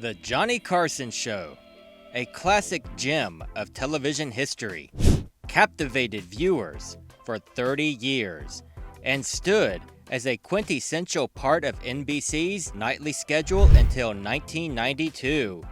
The Johnny Carson Show, a classic gem of television history, captivated viewers for 30 years and stood as a quintessential part of NBC's nightly schedule until 1992.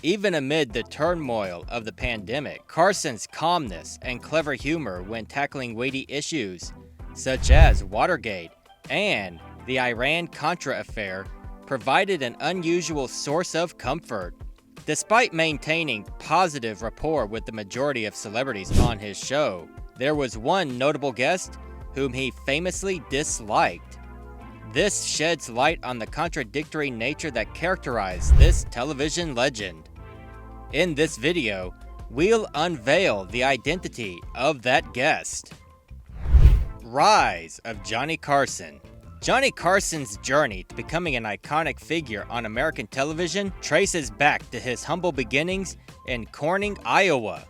Even amid the turmoil of the pandemic, Carson's calmness and clever humor when tackling weighty issues such as Watergate and the Iran-Contra affair provided an unusual source of comfort. Despite maintaining positive rapport with the majority of celebrities on his show, there was one notable guest whom he famously disliked. This sheds light on the contradictory nature that characterized this television legend. In this video, we'll unveil the identity of that guest. Rise of Johnny Carson. Johnny Carson's journey to becoming an iconic figure on American television traces back to his humble beginnings in Corning, Iowa.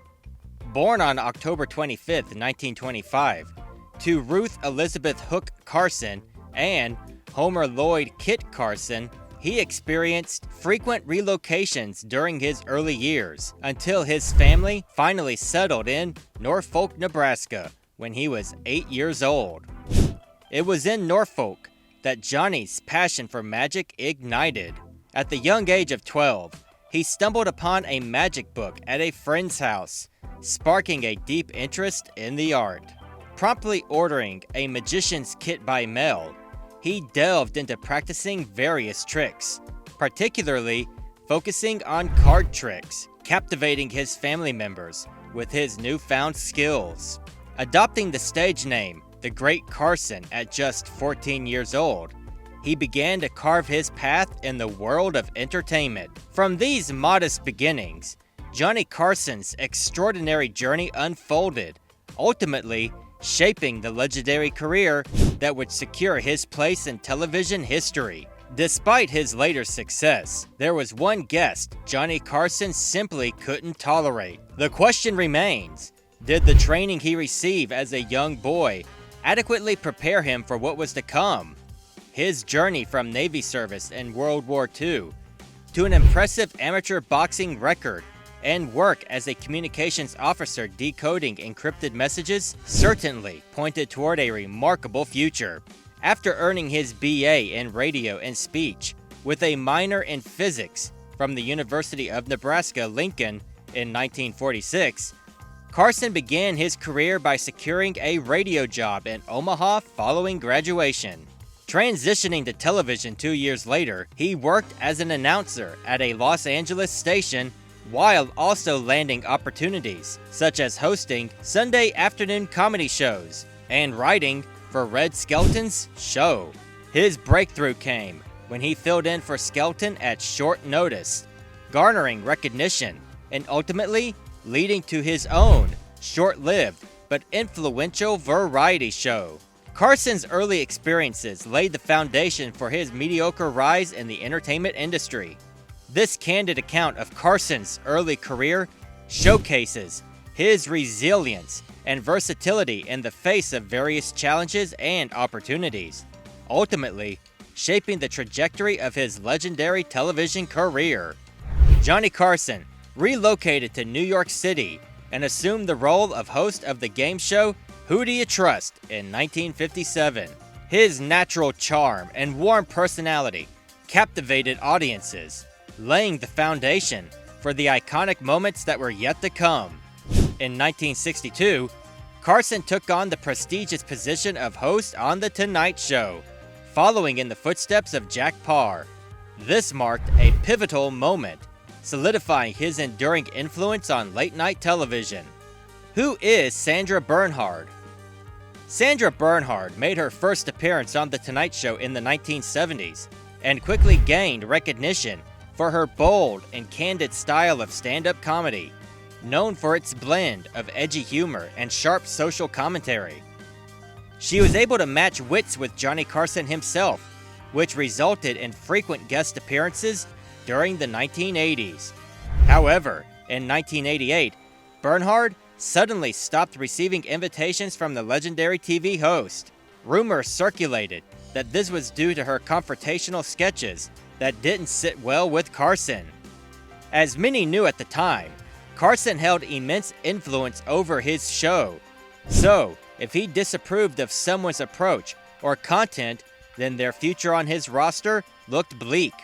Born on October 25, 1925, to Ruth Elizabeth Hook Carson and Homer Lloyd Kit Carson, he experienced frequent relocations during his early years until his family finally settled in Norfolk, Nebraska when he was 8 years old. It was in Norfolk that Johnny's passion for magic ignited. At the young age of 12, he stumbled upon a magic book at a friend's house, sparking a deep interest in the art. Promptly ordering a magician's kit by mail, he delved into practicing various tricks, particularly focusing on card tricks, captivating his family members with his newfound skills. Adopting the stage name The Great Carson at just 14 years old, he began to carve his path in the world of entertainment. From these modest beginnings, Johnny Carson's extraordinary journey unfolded, ultimately shaping the legendary career that would secure his place in television history. Despite his later success, there was one guest Johnny Carson simply couldn't tolerate. The question remains, did the training he received as a young boy adequately prepare him for what was to come? His journey from Navy service in World War II to an impressive amateur boxing record and work as a communications officer decoding encrypted messages certainly pointed toward a remarkable future. After earning his BA in radio and speech with a minor in physics from the University of Nebraska-Lincoln in 1946, Carson began his career by securing a radio job in Omaha following graduation. Transitioning to television 2 years later, he worked as an announcer at a Los Angeles station while also landing opportunities such as hosting Sunday afternoon comedy shows and writing for Red Skelton's show. His breakthrough came when he filled in for Skelton at short notice, garnering recognition and ultimately leading to his own short-lived but influential variety show. Carson's early experiences laid the foundation for his mediocre rise in the entertainment industry. This candid account of Carson's early career showcases his resilience and versatility in the face of various challenges and opportunities, ultimately shaping the trajectory of his legendary television career. Johnny Carson relocated to New York City and assumed the role of host of the game show Who Do You Trust in 1957. His natural charm and warm personality captivated audiences, laying the foundation for the iconic moments that were yet to come. In 1962, Carson took on the prestigious position of host on The Tonight Show, following in the footsteps of Jack Paar. This marked a pivotal moment, solidifying his enduring influence on late-night television. Who is Sandra Bernhard? Sandra Bernhard made her first appearance on The Tonight Show in the 1970s and quickly gained recognition for her bold and candid style of stand-up comedy, known for its blend of edgy humor and sharp social commentary. She was able to match wits with Johnny Carson himself, which resulted in frequent guest appearances during the 1980s. However, in 1988, Bernhard suddenly stopped receiving invitations from the legendary TV host. Rumors circulated that this was due to her confrontational sketches that didn't sit well with Carson. As many knew at the time, Carson held immense influence over his show. So, if he disapproved of someone's approach or content, then their future on his roster looked bleak.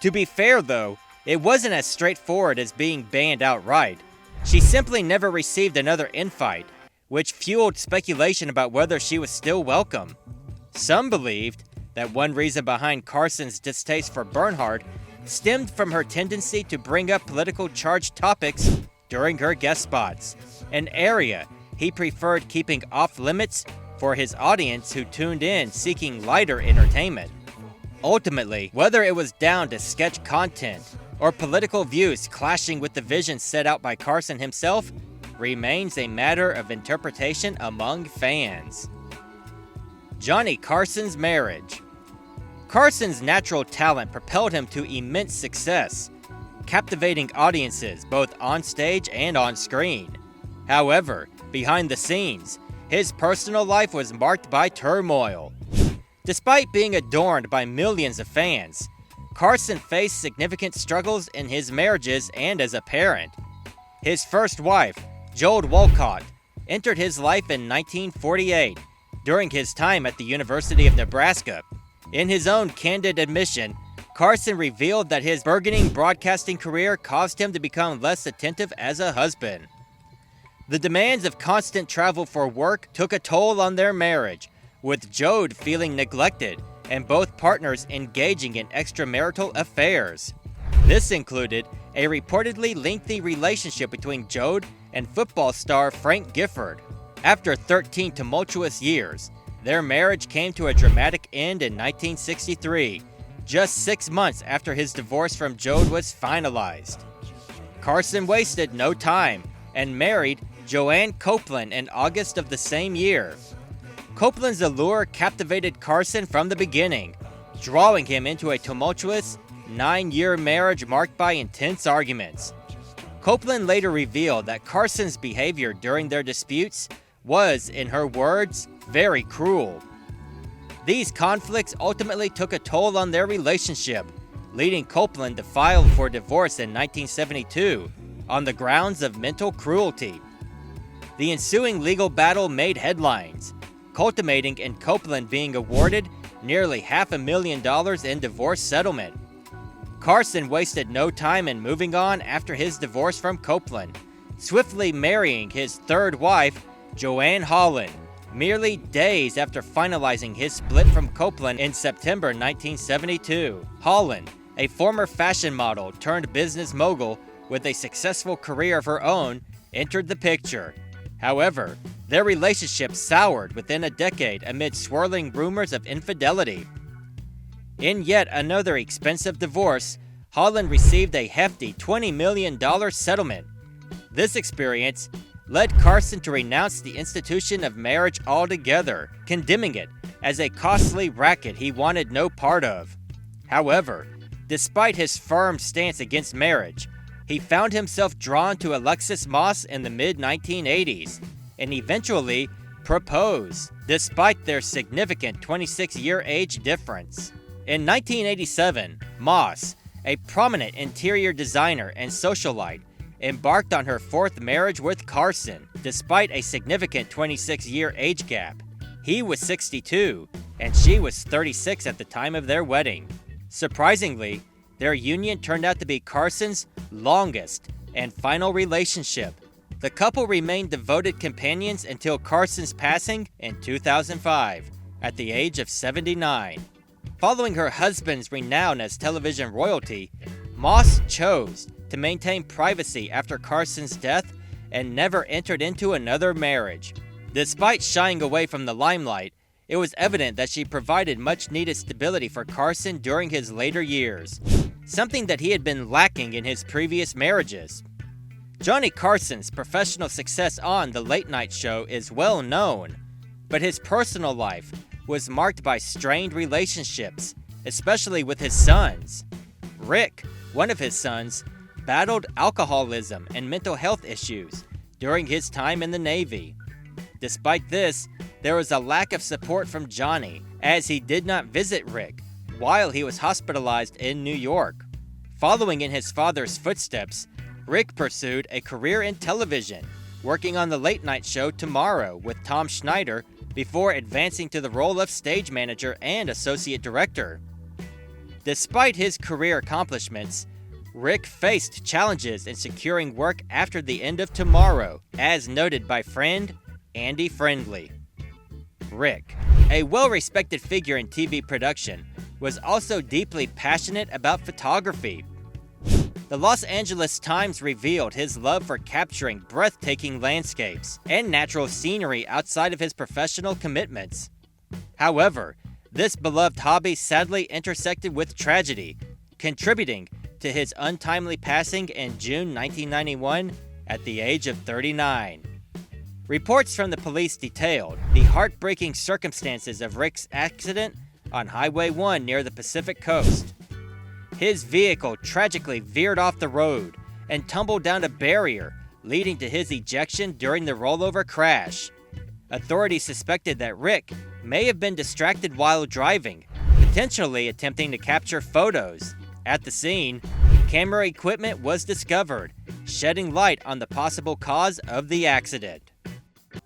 To be fair though, it wasn't as straightforward as being banned outright. She simply never received another invite, which fueled speculation about whether she was still welcome. Some believed that one reason behind Carson's distaste for Bernhard stemmed from her tendency to bring up political charged topics during her guest spots, an area he preferred keeping off limits for his audience who tuned in seeking lighter entertainment. Ultimately, whether it was down to sketch content or political views clashing with the vision set out by Carson himself remains a matter of interpretation among fans. Johnny Carson's marriage. Carson's natural talent propelled him to immense success, captivating audiences both on stage and on screen. However, behind the scenes, his personal life was marked by turmoil. Despite being adored by millions of fans, Carson faced significant struggles in his marriages and as a parent. His first wife, Joel Wolcott, entered his life in 1948 during his time at the University of Nebraska. In his own candid admission, Carson revealed that his burgeoning broadcasting career caused him to become less attentive as a husband. The demands of constant travel for work took a toll on their marriage, with Jode feeling neglected and both partners engaging in extramarital affairs. This included a reportedly lengthy relationship between Jode and football star Frank Gifford. After 13 tumultuous years, their marriage came to a dramatic end in 1963, just 6 months after his divorce from Jode was finalized. Carson wasted no time and married Joanne Copeland in August of the same year. Copeland's allure captivated Carson from the beginning, drawing him into a tumultuous 9-year marriage marked by intense arguments. Copeland later revealed that Carson's behavior during their disputes was, in her words, very cruel. These conflicts ultimately took a toll on their relationship, leading Copeland to file for divorce in 1972 on the grounds of mental cruelty. The ensuing legal battle made headlines, culminating in Copeland being awarded nearly $500,000 in divorce settlement. Carson wasted no time in moving on after his divorce from Copeland, swiftly marrying his third wife, Joanne Holland, merely days after finalizing his split from Copeland in September 1972. Holland, a former fashion model turned business mogul with a successful career of her own, entered the picture. However, their relationship soured within a decade amid swirling rumors of infidelity. In yet another expensive divorce, Holland received a hefty $20 million settlement. This experience led Carson to renounce the institution of marriage altogether, condemning it as a costly racket he wanted no part of. However, despite his firm stance against marriage, he found himself drawn to Alexis Moss in the mid-1980s and eventually proposed, despite their significant 26-year age difference. In 1987, Moss, a prominent interior designer and socialite, embarked on her fourth marriage with Carson, despite a significant 26-year age gap. He was 62, and she was 36 at the time of their wedding. Surprisingly, their union turned out to be Carson's longest and final relationship. The couple remained devoted companions until Carson's passing in 2005, at the age of 79. Following her husband's renown as television royalty, Moss chose to maintain privacy after Carson's death and never entered into another marriage. Despite shying away from the limelight, it was evident that she provided much-needed stability for Carson during his later years, something that he had been lacking in his previous marriages. Johnny Carson's professional success on The Late Night Show is well known, but his personal life was marked by strained relationships, especially with his sons. Rick, one of his sons, battled alcoholism and mental health issues during his time in the Navy. Despite this, there was a lack of support from Johnny, as he did not visit Rick, while he was hospitalized in New York. Following in his father's footsteps, Rick pursued a career in television, working on the late-night show Tomorrow with Tom Schneider before advancing to the role of stage manager and associate director. Despite his career accomplishments, Rick faced challenges in securing work after the end of Tomorrow, as noted by friend Andy Friendly. Rick, a well-respected figure in TV production, was also deeply passionate about photography. The Los Angeles Times revealed his love for capturing breathtaking landscapes and natural scenery outside of his professional commitments. However, this beloved hobby sadly intersected with tragedy, contributing to his untimely passing in June 1991 at the age of 39. Reports from the police detailed the heartbreaking circumstances of Rick's accident on Highway 1 near the Pacific Coast. His vehicle tragically veered off the road and tumbled down a barrier, leading to his ejection during the rollover crash. Authorities suspected that Rick may have been distracted while driving, potentially attempting to capture photos. At the scene, camera equipment was discovered, shedding light on the possible cause of the accident.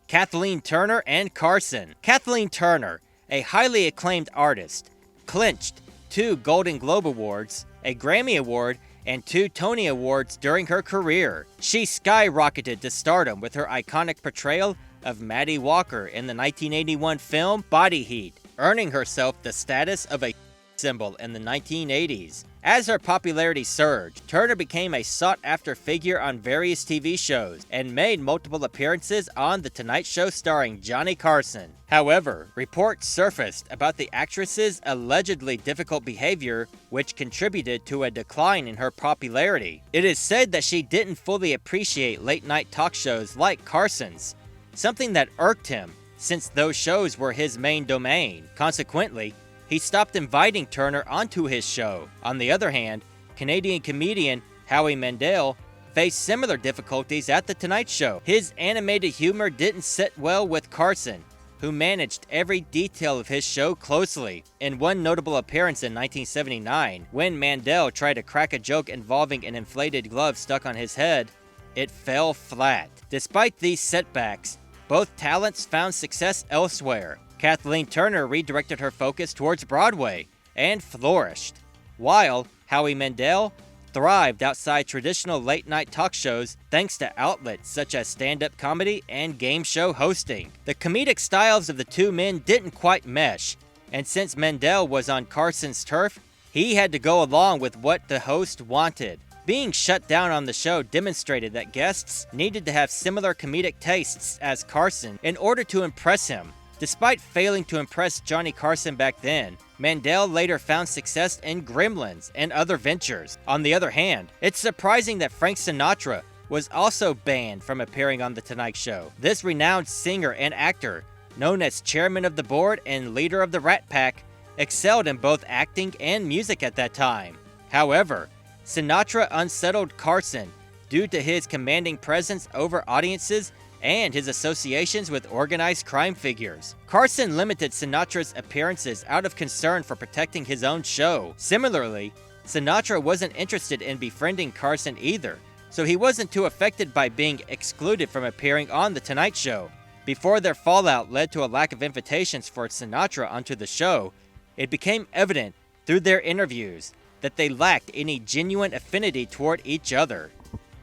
Kathleen Turner and Carson. Kathleen Turner, a highly acclaimed artist, clinched 2 Golden Globe Awards, a Grammy Award, and 2 Tony Awards during her career. She skyrocketed to stardom with her iconic portrayal of Maddie Walker in the 1981 film Body Heat, earning herself the status of a symbol in the 1980s. As her popularity surged, Turner became a sought-after figure on various TV shows and made multiple appearances on The Tonight Show starring Johnny Carson. However, reports surfaced about the actress's allegedly difficult behavior, which contributed to a decline in her popularity. It is said that she didn't fully appreciate late-night talk shows like Carson's, something that irked him since those shows were his main domain. Consequently, he stopped inviting Turner onto his show. On the other hand, Canadian comedian Howie Mandel faced similar difficulties at The Tonight Show. His animated humor didn't sit well with Carson, who managed every detail of his show closely. In one notable appearance in 1979, when Mandel tried to crack a joke involving an inflated glove stuck on his head, it fell flat. Despite these setbacks, both talents found success elsewhere. Kathleen Turner redirected her focus towards Broadway and flourished, while Howie Mandel thrived outside traditional late-night talk shows thanks to outlets such as stand-up comedy and game show hosting. The comedic styles of the two men didn't quite mesh, and since Mandel was on Carson's turf, he had to go along with what the host wanted. Being shut down on the show demonstrated that guests needed to have similar comedic tastes as Carson in order to impress him. Despite failing to impress Johnny Carson back then, Mandel later found success in Gremlins and other ventures. On the other hand, it's surprising that Frank Sinatra was also banned from appearing on The Tonight Show. This renowned singer and actor, known as chairman of the board and leader of the Rat Pack, excelled in both acting and music at that time. However, Sinatra unsettled Carson due to his commanding presence over audiences and his associations with organized crime figures. Carson limited Sinatra's appearances out of concern for protecting his own show. Similarly, Sinatra wasn't interested in befriending Carson either, so he wasn't too affected by being excluded from appearing on The Tonight Show. Before their fallout led to a lack of invitations for Sinatra onto the show, it became evident through their interviews that they lacked any genuine affinity toward each other.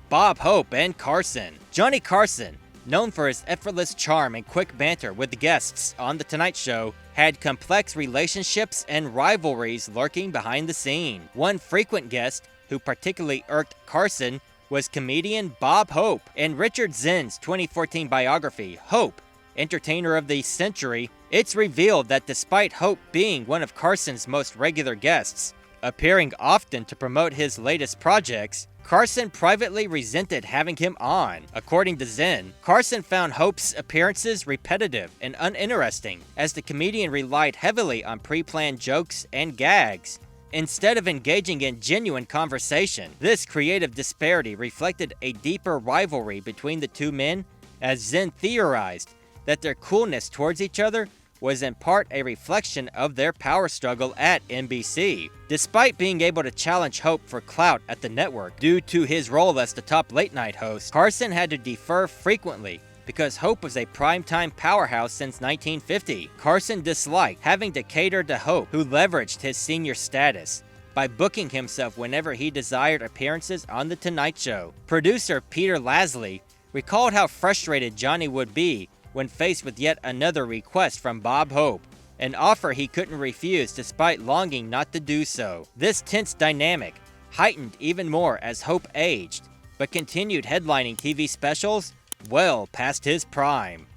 Bob Hope and Carson. Johnny Carson, known for his effortless charm and quick banter with the guests on The Tonight Show, had complex relationships and rivalries lurking behind the scene. One frequent guest who particularly irked Carson was comedian Bob Hope. In Richard Zinn's 2014 biography, Hope, Entertainer of the Century, it's revealed that despite Hope being one of Carson's most regular guests, appearing often to promote his latest projects, Carson privately resented having him on. According to Zinn, Carson found Hope's appearances repetitive and uninteresting, as the comedian relied heavily on pre-planned jokes and gags, instead of engaging in genuine conversation. This creative disparity reflected a deeper rivalry between the two men, as Zinn theorized that their coolness towards each other was in part a reflection of their power struggle at NBC. Despite being able to challenge Hope for clout at the network due to his role as the top late-night host, Carson had to defer frequently because Hope was a primetime powerhouse since 1950. Carson disliked having to cater to Hope, who leveraged his senior status by booking himself whenever he desired appearances on The Tonight Show. Producer Peter Lasley recalled how frustrated Johnny would be when faced with yet another request from Bob Hope, an offer he couldn't refuse despite longing not to do so. This tense dynamic heightened even more as Hope aged, but continued headlining TV specials well past his prime.